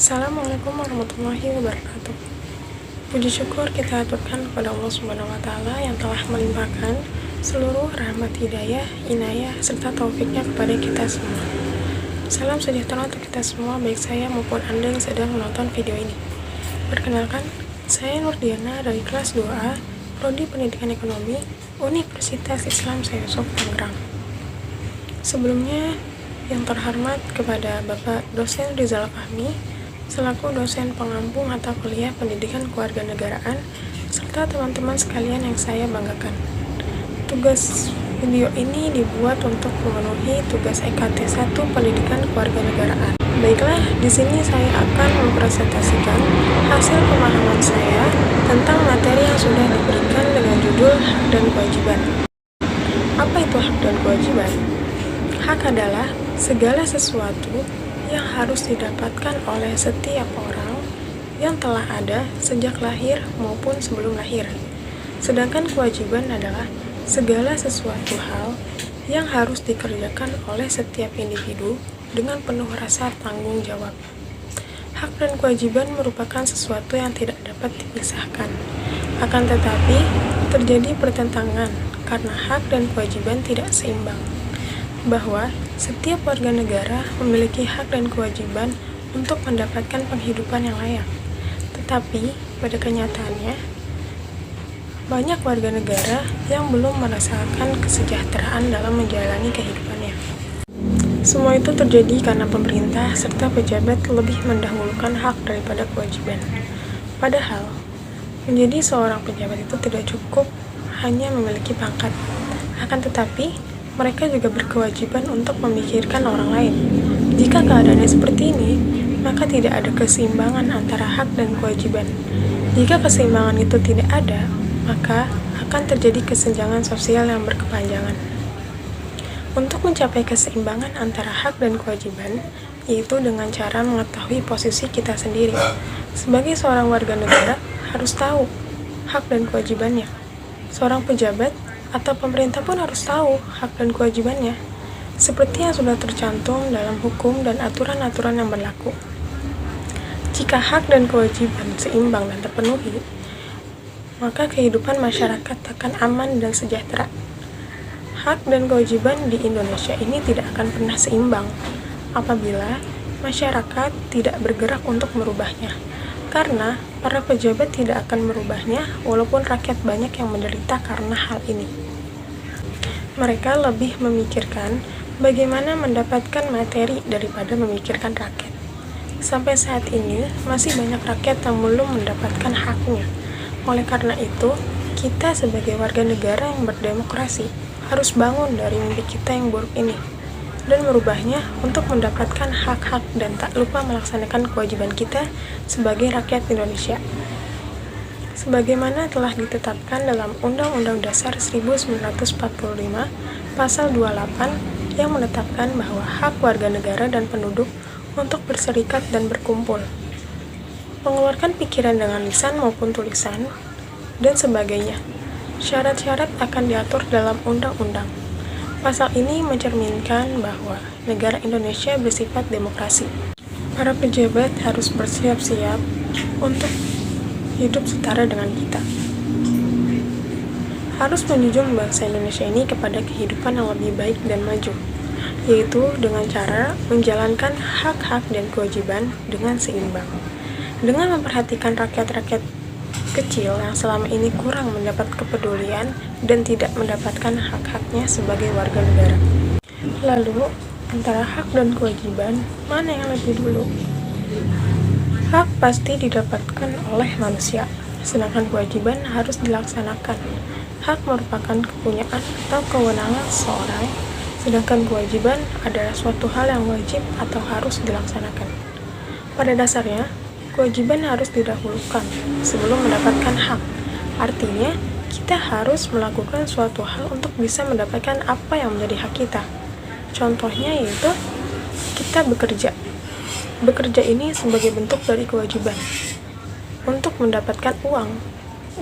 Assalamualaikum warahmatullahi wabarakatuh. Puji syukur kita aturkan kepada Allah Subhanahu wa Ta'ala yang telah melimpahkan seluruh rahmat hidayah, inayah, serta taufiknya kepada kita semua. Salam sejahtera untuk kita semua, baik saya maupun Anda yang sedang menonton video ini. Perkenalkan, saya Nurdiana dari kelas 2A, Prodi Pendidikan Ekonomi, Universitas Islam Syekh Yusuf, Tangerang. Sebelumnya, yang terhormat kepada Bapak Dosen Rizal Fahmi, selaku dosen pengampu mata kuliah Pendidikan Kewarganegaraan, serta teman-teman sekalian yang saya banggakan. Tugas video ini dibuat untuk memenuhi tugas EKT 1 Pendidikan Kewarganegaraan. Baiklah, di sini saya akan mempresentasikan hasil pemahaman saya tentang materi yang sudah diberikan dengan judul Hak dan Kewajiban. Apa itu hak dan kewajiban? Hak adalah segala sesuatu yang harus didapatkan oleh setiap orang yang telah ada sejak lahir maupun sebelum lahir. Sedangkan kewajiban adalah segala sesuatu hal yang harus dikerjakan oleh setiap individu dengan penuh rasa tanggung jawab. Hak dan kewajiban merupakan sesuatu yang tidak dapat dipisahkan. Akan tetapi, terjadi pertentangan karena hak dan kewajiban tidak seimbang. Bahwa setiap warga negara memiliki hak dan kewajiban untuk mendapatkan penghidupan yang layak. Tetapi, pada kenyataannya, banyak warga negara yang belum merasakan kesejahteraan dalam menjalani kehidupannya. Semua itu terjadi karena pemerintah serta pejabat lebih mendahulukan hak daripada kewajiban. Padahal, menjadi seorang pejabat itu tidak cukup hanya memiliki pangkat. Akan tetapi, mereka juga berkewajiban untuk memikirkan orang lain. Jika keadaannya seperti ini, maka tidak ada keseimbangan antara hak dan kewajiban. Jika keseimbangan itu tidak ada, maka akan terjadi kesenjangan sosial yang berkepanjangan. Untuk mencapai keseimbangan antara hak dan kewajiban, yaitu dengan cara mengetahui posisi kita sendiri. Sebagai seorang warga negara, harus tahu hak dan kewajibannya. Seorang pejabat atau pemerintah pun harus tahu hak dan kewajibannya, seperti yang sudah tercantum dalam hukum dan aturan-aturan yang berlaku. Jika hak dan kewajiban seimbang dan terpenuhi, maka kehidupan masyarakat akan aman dan sejahtera. Hak dan kewajiban di Indonesia ini tidak akan pernah seimbang apabila masyarakat tidak bergerak untuk merubahnya, karena para pejabat tidak akan merubahnya walaupun rakyat banyak yang menderita karena hal ini. Mereka lebih memikirkan bagaimana mendapatkan materi daripada memikirkan rakyat. Sampai saat ini, masih banyak rakyat yang belum mendapatkan haknya. Oleh karena itu, kita sebagai warga negara yang berdemokrasi harus bangun dari mimpi kita yang buruk ini dan merubahnya untuk mendapatkan hak-hak dan tak lupa melaksanakan kewajiban kita sebagai rakyat Indonesia. Sebagaimana telah ditetapkan dalam Undang-Undang Dasar 1945 Pasal 28 yang menetapkan bahwa hak warga negara dan penduduk untuk berserikat dan berkumpul, mengeluarkan pikiran dengan lisan maupun tulisan, dan sebagainya. Syarat-syarat akan diatur dalam undang-undang. Pasal ini mencerminkan bahwa negara Indonesia bersifat demokrasi. Para pejabat harus bersiap-siap untuk hidup setara dengan kita. Harus menjunjung bangsa Indonesia ini kepada kehidupan yang lebih baik dan maju, yaitu dengan cara menjalankan hak-hak dan kewajiban dengan seimbang. Dengan memperhatikan rakyat-rakyat kecil yang selama ini kurang mendapat kepedulian dan tidak mendapatkan hak-haknya sebagai warga negara. Lalu, antara hak dan kewajiban, mana yang lebih dulu? Hak pasti didapatkan oleh manusia, sedangkan kewajiban harus dilaksanakan. Hak merupakan kepunyaan atau kewenangan seseorang, sedangkan kewajiban adalah suatu hal yang wajib atau harus dilaksanakan. Pada dasarnya, kewajiban harus didahulukan sebelum mendapatkan hak. Artinya, kita harus melakukan suatu hal untuk bisa mendapatkan apa yang menjadi hak kita. Contohnya yaitu kita bekerja. Bekerja ini sebagai bentuk dari kewajiban untuk mendapatkan uang.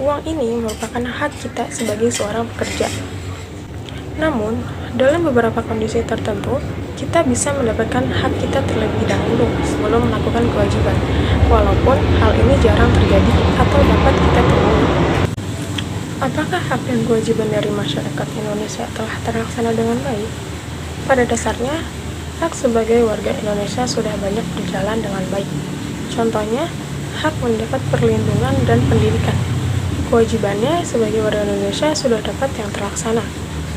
Uang ini merupakan hak kita sebagai seorang pekerja. Namun, dalam beberapa kondisi tertentu, kita bisa mendapatkan hak kita terlebih dahulu sebelum melakukan kewajiban, walaupun hal ini jarang terjadi atau dapat kita temui. Apakah hak dan kewajiban dari masyarakat Indonesia telah terlaksana dengan baik? Pada dasarnya, hak sebagai warga Indonesia sudah banyak berjalan dengan baik. Contohnya, hak mendapat perlindungan dan pendidikan. Kewajibannya sebagai warga Indonesia sudah dapat yang terlaksana.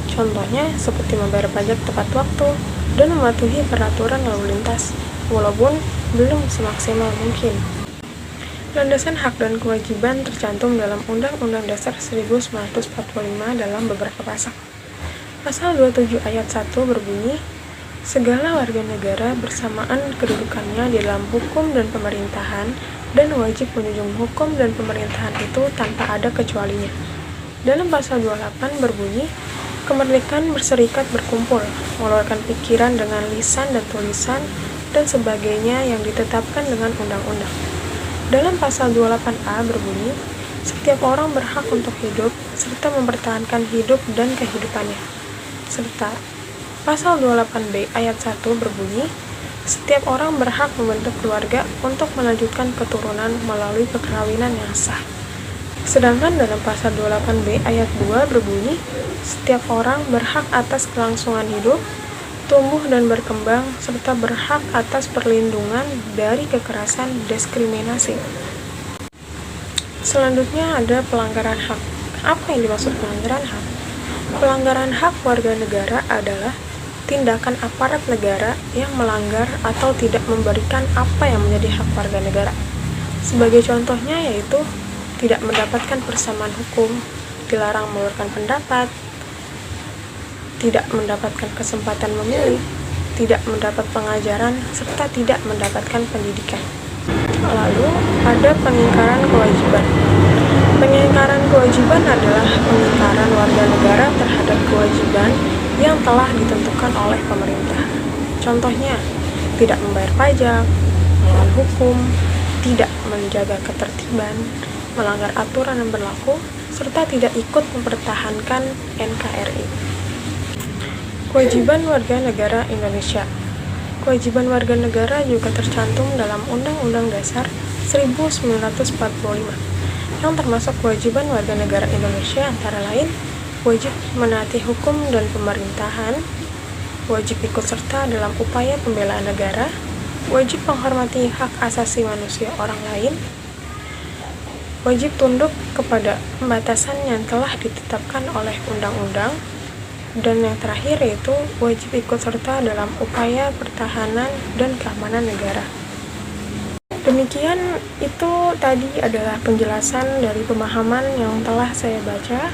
Contohnya seperti membayar pajak tepat waktu dan mematuhi peraturan lalu lintas, walaupun belum semaksimal mungkin. Landasan hak dan kewajiban tercantum dalam Undang-Undang Dasar 1945 dalam beberapa pasal. Pasal 27 ayat 1 berbunyi, segala warga negara bersamaan kedudukannya di dalam hukum dan pemerintahan dan wajib menjunjung hukum dan pemerintahan itu tanpa ada kecualinya. Dalam pasal 28 berbunyi, kemerdekaan berserikat berkumpul, mengeluarkan pikiran dengan lisan dan tulisan, dan sebagainya yang ditetapkan dengan undang-undang. Dalam pasal 28A berbunyi, setiap orang berhak untuk hidup, serta mempertahankan hidup dan kehidupannya. Serta, pasal 28B ayat 1 berbunyi, setiap orang berhak membentuk keluarga untuk melanjutkan keturunan melalui perkawinan yang sah. Sedangkan dalam pasal 28B ayat 2 berbunyi, setiap orang berhak atas kelangsungan hidup, tumbuh dan berkembang, serta berhak atas perlindungan dari kekerasan diskriminasi. Selanjutnya ada pelanggaran hak. Apa yang dimaksud pelanggaran hak? Pelanggaran hak warga negara adalah tindakan aparat negara yang melanggar atau tidak memberikan apa yang menjadi hak warga negara. Sebagai contohnya yaitu tidak mendapatkan persamaan hukum, dilarang mengeluarkan pendapat, tidak mendapatkan kesempatan memilih, tidak mendapat pengajaran, serta tidak mendapatkan pendidikan. Lalu, ada pengingkaran kewajiban. Pengingkaran kewajiban adalah pengingkaran warga negara terhadap kewajiban yang telah ditentukan oleh pemerintah. Contohnya, tidak membayar pajak, melawan hukum, tidak menjaga ketertiban, melanggar aturan yang berlaku, serta tidak ikut mempertahankan NKRI. Kewajiban warga negara Indonesia. Kewajiban warga negara juga tercantum dalam Undang-Undang Dasar 1945, yang termasuk kewajiban warga negara Indonesia antara lain wajib menaati hukum dan pemerintahan, wajib ikut serta dalam upaya pembelaan negara, wajib menghormati hak asasi manusia orang lain, wajib tunduk kepada pembatasan yang telah ditetapkan oleh undang-undang, dan yang terakhir yaitu wajib ikut serta dalam upaya pertahanan dan keamanan negara. Demikian itu tadi adalah penjelasan dari pemahaman yang telah saya baca.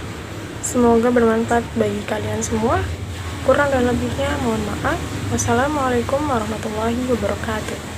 Semoga bermanfaat bagi kalian semua. Kurang dan lebihnya mohon maaf. Wassalamualaikum warahmatullahi wabarakatuh.